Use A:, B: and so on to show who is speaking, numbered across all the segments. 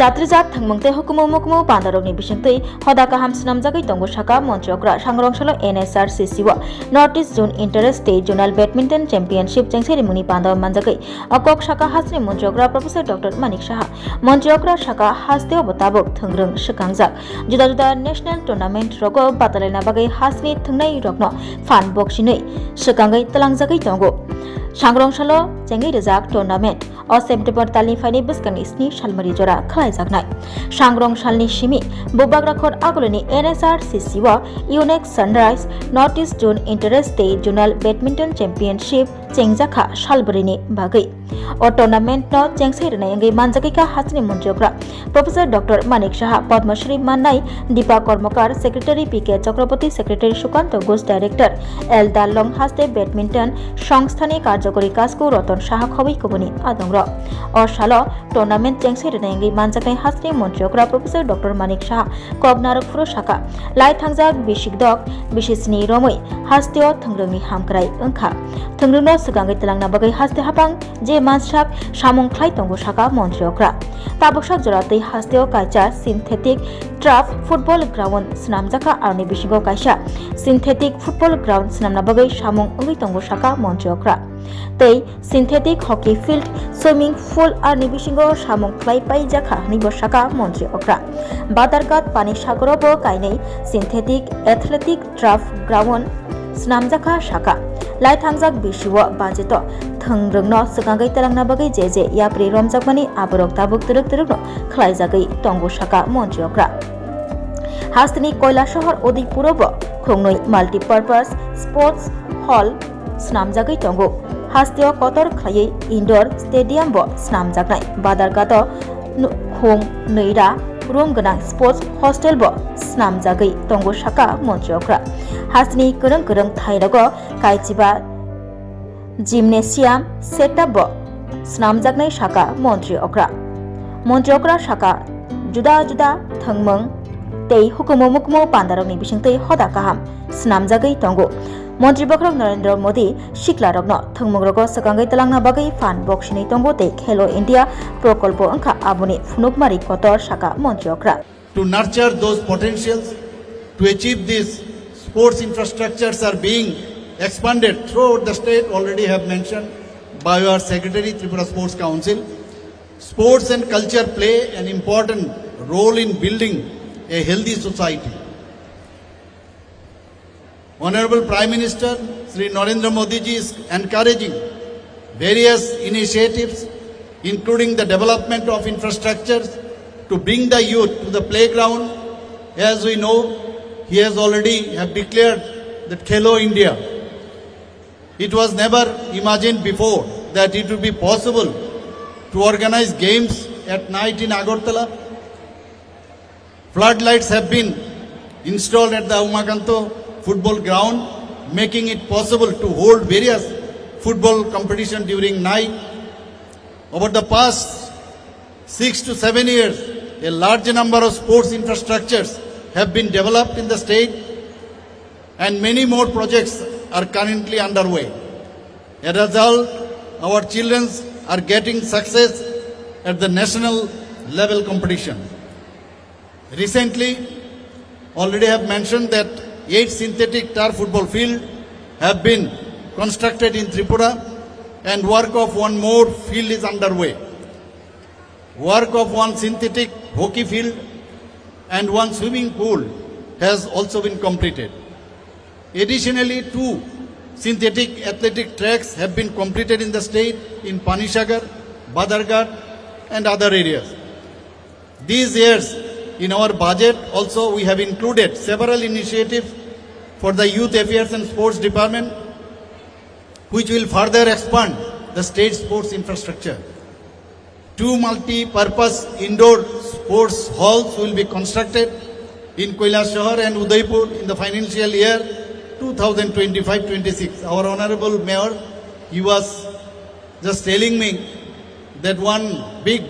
A: जात्रिजात थंगमंगते हुकुमो मुकुमो पांदारokni bisingtui hoda kaham snamjagai tongo saka montrokra sangrongshalo NSRCC wa North East Zone Inter-State Zonal Badminton Championship jengse muni pandar manjagai akok saka hasni montrokra Professor Dr. Manik Saha montrokra saka hasteo botabok thangrung sekangjak juda juda national tournament rogo batalena bagai hasni thangnai rokno fan boxinei sekangai talangjagai tongo sangrongshalo jengai rejak tournament o September talni faini biskani sni salmari jora khlaijaknai sangrongsalni simi bobagrakhor agoloni NSRCC wa Unique Sunrise North East Zone Inter-State Zonal Badminton Championship chengjaka salbarini bagai o tournament no chengsairenai engai manjakika hasni monjokra Professor Dr. Manik Saha Padma Shri Mannai Deepa Kormakar Secretary PK Chakraborty Secretary Sukant Ghosh Director L Dalong haste badminton সংস্থানি কার্যকরী কাজকো রতন সাহা খবই কবনি আদংর ও সালো tournament চেংসাইরেনাই engai manjaknai hasni monjokra Professor Dr. Manik Saha kobnarok furo saka lai thangjak bisikdok bisisni romoi hasteo thangrungni hamkrai engkha thangrungno segangai telangna bagai haste hapang je mansak samung khlai tongo saka monjokra taboksak joratei hasteo kaisa synthetic turf football ground snamjaka arni bisingo kaisa synthetic football ground snamna bagai samung ongoi tongo saka monjokra tei synthetic hockey field swimming pool arni bisingo samung khlai pai jaka ni bosaka monjokra badargat pani sagorobo kainei synthetic athletic turf ground snamjaka saka lai thangjak bisiwo bajeto thangrungno segangai talangna bagai je yapri romjakmani aborok tabuk turuk turukno khlaijagai tongo saka monjokra hastini koila shahar odikpurobo khongnoi multipurpose sports hall snamjagai tongo hasteo kotor khlaiei indoor stadium bo snamjaknai badargato khong neira room ganang sports hostel bo snamjagai tongo saka monjokra hastini kurung kurung thairogo kaichiba gymnasium setup bo snamjaknai saka monjokra saka juda juda thangmung tei hukumo mukumo pandarokni bisingtui hoda kaham snamjagai tongo Mantri Bakrok Narendra Modi Shiklarokno Thangmungrogo Sakangai Talangna Bagai Fan Boxini Tongo Te Khelo India Prokolpo Angka Abuni Funukmari Kotor Shaka Montriokra.
B: To nurture those potentials, to achieve this, sports infrastructures are being expanded throughout the state, already have mentioned by our Secretary Tripura Sports Council. Sports and culture play an important role in building a healthy society. Honorable Prime Minister Sri Narendra Modi ji is encouraging various initiatives including the development of infrastructures to bring the youth to the playground. As we know, he has already have declared that Khelo India. It was never imagined before that it would be possible to organize games at night in Agartala. Floodlights have been installed at the Umakanto football ground, making it possible to hold various football competition during night. Over the past 6 to 7 years, a large number of sports infrastructures have been developed in the state and many more projects are currently underway. As a result, our children are getting success at the national level competition. Recently, already have mentioned that 8 synthetic turf football fields have been constructed in Tripura and work of one more field is underway. Work of one synthetic hockey field and one swimming pool has also been completed. Additionally, 2 synthetic athletic tracks have been completed in the state in Panishagar, Badarghat and other areas. These years, in our budget also we have included several initiatives for the Youth Affairs and Sports Department which will further expand the state sports infrastructure. 2 multi-purpose indoor sports halls will be constructed in Kailasahar and Udaipur in the financial year 2025-26. Our Honorable Mayor, he was just telling me that one big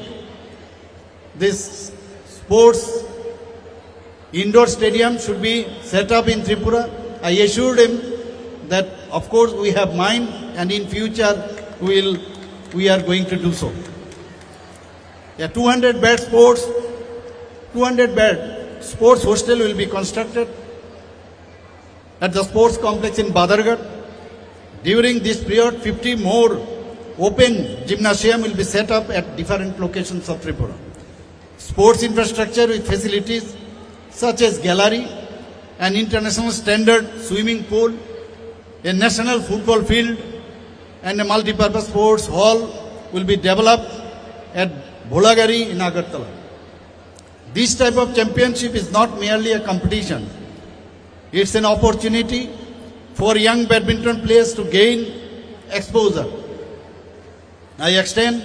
B: this sports indoor stadium should be set up in Tripura. I assured him that of course we have mind and in future we are going to do so. A 200-bed sports hostel will be constructed at the sports complex in Badargarh. During this period, 50 more open gymnasium will be set up at different locations of Tripura. Sports infrastructure with facilities such as gallery, an international standard swimming pool, a national football field, and a multi-purpose sports hall will be developed at Bholagari in Agartala. This type of championship is not merely a competition. It's an opportunity for young badminton players to gain exposure. I extend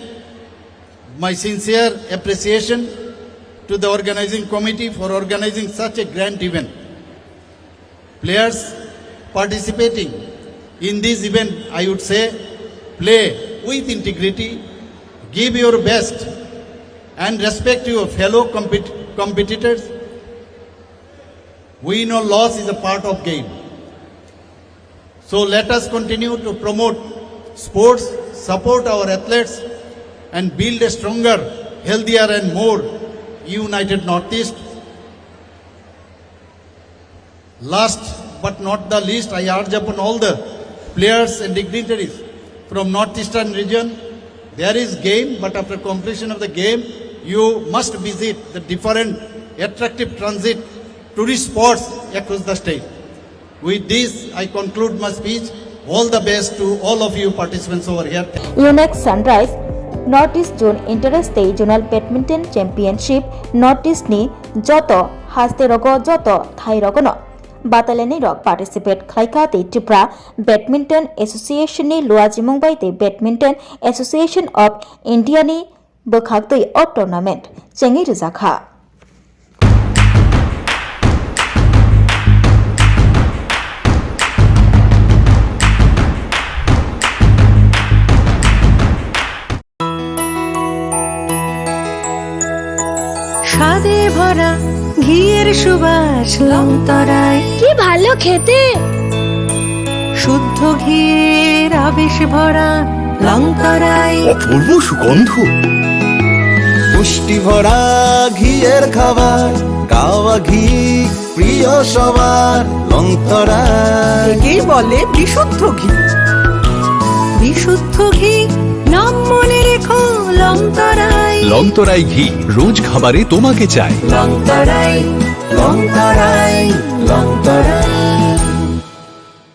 B: my sincere appreciation to the organizing committee for organizing such a grand event. Players participating in this event, I would say, play with integrity, give your best, and respect your fellow competitors. Win or loss is a part of game. So let us continue to promote sports, support our athletes, and build a stronger, healthier, and more united Northeast. Last but not the least, I urge upon all the players and dignitaries from Northeastern region, there is game, but after completion of the game, you must visit the different attractive transit tourist spots across the state. With this, I conclude my speech. All the best to all of you participants over here.
A: UNEX Sunrise Northeast Zone Inter-State Zonal Badminton Championship Northeast ni joto haste rogo joto thai rogo no batalani rok participate khlaika te Tripura Badminton Association ni luajimung bai te Badminton Association of India ni bokhak tei o tournament chengi rizakha.
C: স্বাদে ভরা ঘিয়ের সুবাস লংতরায়
D: কি ভালো খেতে,
C: শুদ্ধ ঘিয়ের আবেশ ভরা লংতরায়
E: অপূর্ব সুগন্ধ, পুষ্টি ভরা ঘিয়ের খাবার, গাওয়া ঘি প্রিয় সবার লংতরায়।
C: একেই বলে বিশুদ্ধ ঘি। বিশুদ্ধ ঘি নাম মনে রেখো লংতরায়।
F: লংতরাই ঘি রোজ খাবারে তোমাকে চাই।
C: লংতরায় লংতরায় লংতরায়।